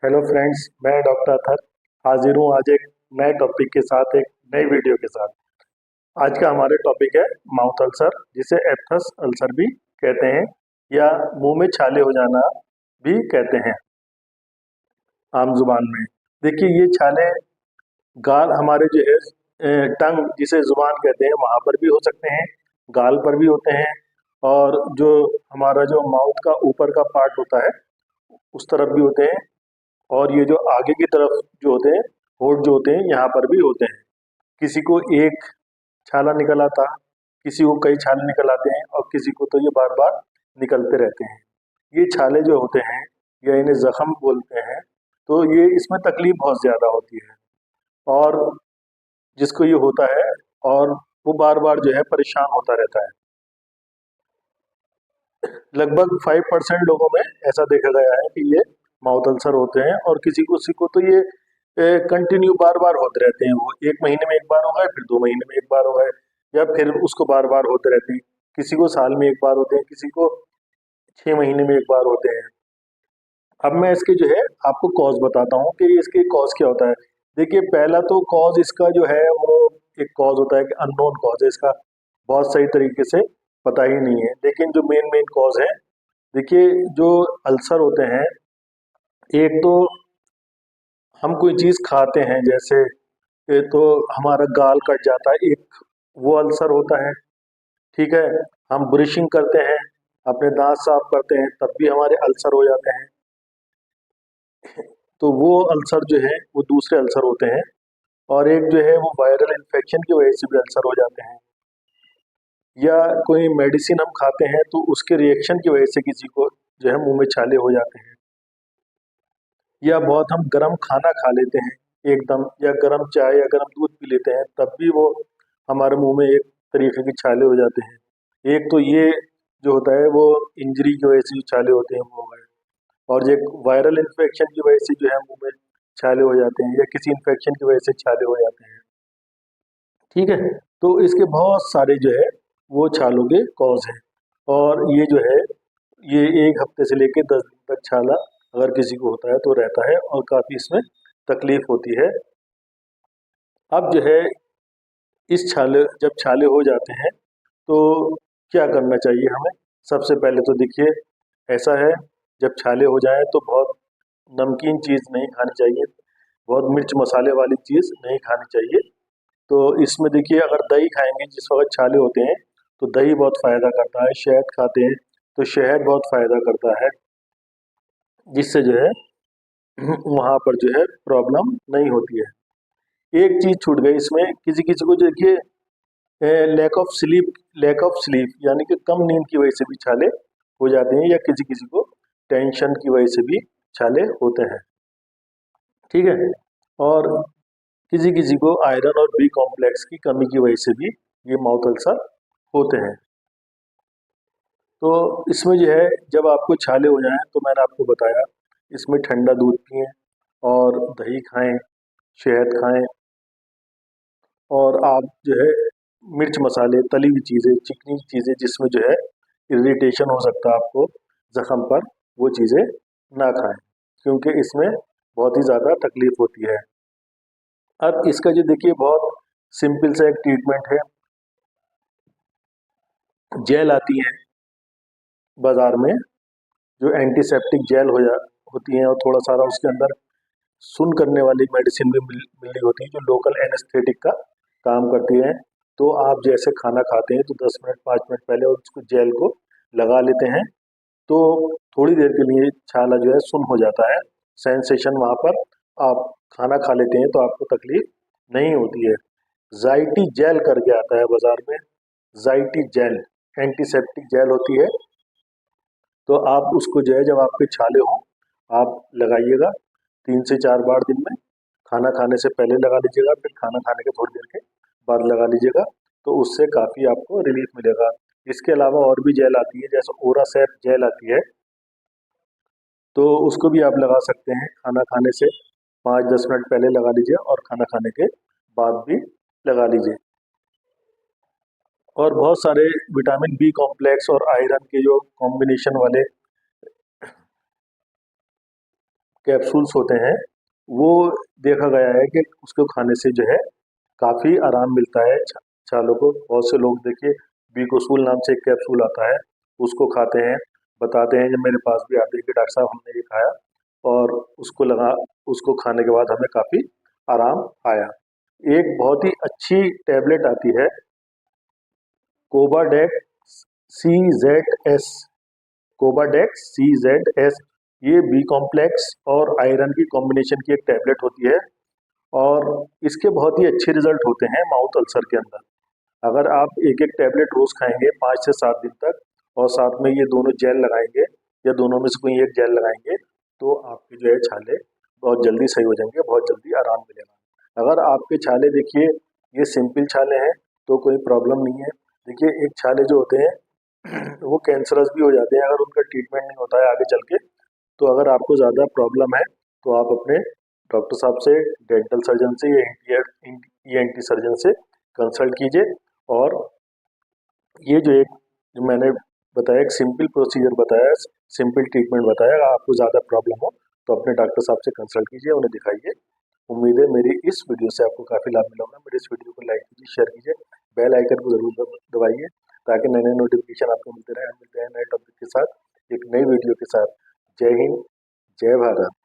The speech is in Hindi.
हेलो फ्रेंड्स, मैं डॉक्टर अथर हाजिर हूँ आज एक नए टॉपिक के साथ, एक नई वीडियो के साथ। आज का हमारे टॉपिक है माउथ अल्सर, जिसे एप्थस अल्सर भी कहते हैं या मुंह में छाले हो जाना भी कहते हैं आम जुबान में। देखिए, ये छाले गाल हमारे जो है टंग जिसे जुबान कहते हैं वहाँ पर भी हो सकते हैं, गाल पर भी होते हैं, और जो हमारा जो माउथ का ऊपर का पार्ट होता है उस तरफ भी होते हैं, और ये जो आगे की तरफ जो होते हैं, होंठ जो होते हैं, यहाँ पर भी होते हैं। किसी को एक छाला निकल आता, किसी को कई छाले निकल आते हैं, और किसी को तो ये बार बार निकलते रहते हैं। ये छाले जो होते हैं या इन्हें जख्म बोलते हैं, तो ये इसमें तकलीफ बहुत ज़्यादा होती है, और जिसको ये होता है और वो बार बार जो है परेशान होता रहता है। लगभग 5% लोगों में ऐसा देखा गया है कि ये माउथ अल्सर होते हैं, और किसी को तो ये कंटिन्यू बार बार होते रहते हैं। वो एक महीने में एक बार हो गए, फिर 2 महीने में एक बार हो गए, या फिर उसको बार बार होते रहते हैं। किसी को साल में एक बार होते हैं, किसी को 6 महीने में एक बार होते हैं। अब मैं इसके जो है आपको कॉज बताता हूँ कि इसके कॉज क्या होता है। देखिए, पहला तो कॉज इसका जो है वो एक कॉज होता है कि अननोन कॉज है इसका, बहुत सही तरीके से पता ही नहीं है। लेकिन जो मेन मेन कॉज है, देखिए, जो अल्सर होते हैं, एक तो हम कोई चीज़ खाते हैं, जैसे तो हमारा गाल कट जाता है, एक वो अल्सर होता है। ठीक है, हम ब्रशिंग करते हैं, अपने दांत साफ करते हैं, तब भी हमारे अल्सर हो जाते हैं। तो वो अल्सर जो है वो दूसरे अल्सर होते हैं। और एक जो है वो वायरल इन्फेक्शन की वजह से भी अल्सर हो जाते हैं, या कोई मेडिसिन हम खाते हैं तो उसके रिएक्शन की वजह से किसी को जो है मुंह में छाले हो जाते हैं, या बहुत हम गर्म खाना खा लेते हैं एकदम, या गर्म चाय या गर्म दूध पी लेते हैं, तब भी वो हमारे मुंह में एक तरीके के छाले हो जाते हैं। एक तो ये जो होता है वो इंजरी की वजह से जो छाले होते हैं वो हो गए, और एक वायरल इन्फेक्शन की वजह से जो है मुंह में छाले हो जाते हैं, या किसी इन्फेक्शन की वजह से छाले हो जाते हैं। ठीक है, तो इसके बहुत सारे जो है वो छालों के कॉज हैं, और ये जो है ये 1 हफ्ते से लेकर 10 दिन तक छाला अगर किसी को होता है तो रहता है, और काफ़ी इसमें तकलीफ होती है। अब जो है इस छाले जब छाले हो जाते हैं तो क्या करना चाहिए हमें। सबसे पहले तो देखिए, ऐसा है, जब छाले हो जाए तो बहुत नमकीन चीज़ नहीं खानी चाहिए, बहुत मिर्च मसाले वाली चीज़ नहीं खानी चाहिए। तो इसमें देखिए, अगर दही खाएंगे जिस वक्त छाले होते हैं, तो दही बहुत फ़ायदा करता है। शहद खाते हैं तो शहद बहुत फ़ायदा करता है, जिससे जो है वहाँ पर जो है प्रॉब्लम नहीं होती है। एक चीज़ छूट गई इसमें, किसी किसी को जो देखिए लैक ऑफ स्लीप यानी कि कम नींद की वजह से भी छाले हो जाते हैं, या किसी किसी को टेंशन की वजह से भी छाले होते हैं। ठीक है, और किसी किसी को आयरन और बी कॉम्प्लेक्स की कमी की वजह से भी ये माउथ अल्सर होते हैं। तो इसमें जो है जब आपको छाले हो जाएं तो मैंने आपको बताया, इसमें ठंडा दूध पिएं, और दही खाएं, शहद खाएं, और आप जो है मिर्च मसाले, तली हुई चीज़ें, चिकनी चीज़ें जिसमें जो है इरिटेशन हो सकता है आपको जख्म पर, वो चीज़ें ना खाएं, क्योंकि इसमें बहुत ही ज़्यादा तकलीफ होती है। अब इसका जो देखिए बहुत सिंपल सा एक ट्रीटमेंट है। जेल आती है बाज़ार में, जो एंटीसेप्टिक जेल होती हैं, और थोड़ा सारा उसके अंदर सुन करने वाली मेडिसिन भी मिल रही होती है, जो लोकल एनेस्थेटिक का काम करती है। तो आप जैसे खाना खाते हैं तो 10 मिनट 5 मिनट पहले उसको जेल को लगा लेते हैं, तो थोड़ी देर के लिए छाला जो है सुन हो जाता है, सेंसेशन वहाँ पर। आप खाना खा लेते हैं तो आपको तकलीफ नहीं होती है। जाइटी जेल करके आता है बाजार में, जाइटी जेल एंटीसेप्टिक जेल होती है। तो आप उसको जो है जब आपके छाले हों आप लगाइएगा, 3 से 4 बार दिन में। खाना खाने से पहले लगा लीजिएगा, फिर खाना खाने के थोड़ी देर के बाद लगा लीजिएगा, तो उससे काफ़ी आपको रिलीफ मिलेगा। इसके अलावा और भी जेल आती है, जैसे ओरासेप जेल आती है, तो उसको भी आप लगा सकते हैं। खाना खाने से 5-10 मिनट पहले लगा लीजिए, और खाना खाने के बाद भी लगा लीजिए। और बहुत सारे विटामिन बी कॉम्प्लेक्स और आयरन के जो कॉम्बिनेशन वाले कैप्सूल्स होते हैं, वो देखा गया है कि उसको खाने से जो है काफ़ी आराम मिलता है छालों को। बहुत से लोग देखिए बीकोसूल नाम से एक कैप्सूल आता है, उसको खाते हैं, बताते हैं, जब मेरे पास भी आते हैं कि डॉक्टर साहब हमने ये खाया और उसको खाने के बाद हमें काफ़ी आराम आया। एक बहुत ही अच्छी टैबलेट आती है कोबाडेक्स CZS, कोबाडेक्स CZS, ये बी कॉम्प्लेक्स और आयरन की कॉम्बिनेशन की एक टैबलेट होती है और इसके बहुत ही अच्छे रिजल्ट होते हैं माउथ अल्सर के अंदर। अगर आप एक एक टैबलेट रोज खाएंगे 5 से 7 दिन तक और साथ में ये दोनों जेल लगाएंगे या दोनों में से कोई एक जेल लगाएंगे तो आपके जो है छाले बहुत जल्दी सही हो जाएंगे, बहुत जल्दी आराम मिलेगा। अगर आपके छाले देखिए ये सिंपल छाले हैं तो कोई प्रॉब्लम नहीं है। देखिए एक छाले जो होते हैं वो कैंसरस भी हो जाते हैं अगर उनका ट्रीटमेंट नहीं होता है आगे चल के। तो अगर आपको ज़्यादा प्रॉब्लम है तो आप अपने डॉक्टर साहब से, डेंटल सर्जन से या ENT सर्जन से कंसल्ट कीजिए। और ये जो मैंने बताया एक सिंपल प्रोसीजर बताया, सिंपल ट्रीटमेंट बताया, अगर आपको ज़्यादा प्रॉब्लम हो तो अपने डॉक्टर साहब से कंसल्ट कीजिए, उन्हें दिखाइए। उम्मीद है मेरी इस वीडियो से आपको काफ़ी लाभ मिला होगा। मेरे इस वीडियो को लाइक कीजिए, शेयर कीजिए, बेल आइकन को ज़रूर दबाइए ताकि नए नए नोटिफिकेशन आपको मिलते रहे। हम मिलते हैं नए टॉपिक के साथ, एक नई वीडियो के साथ। जय हिंद, जय भारत।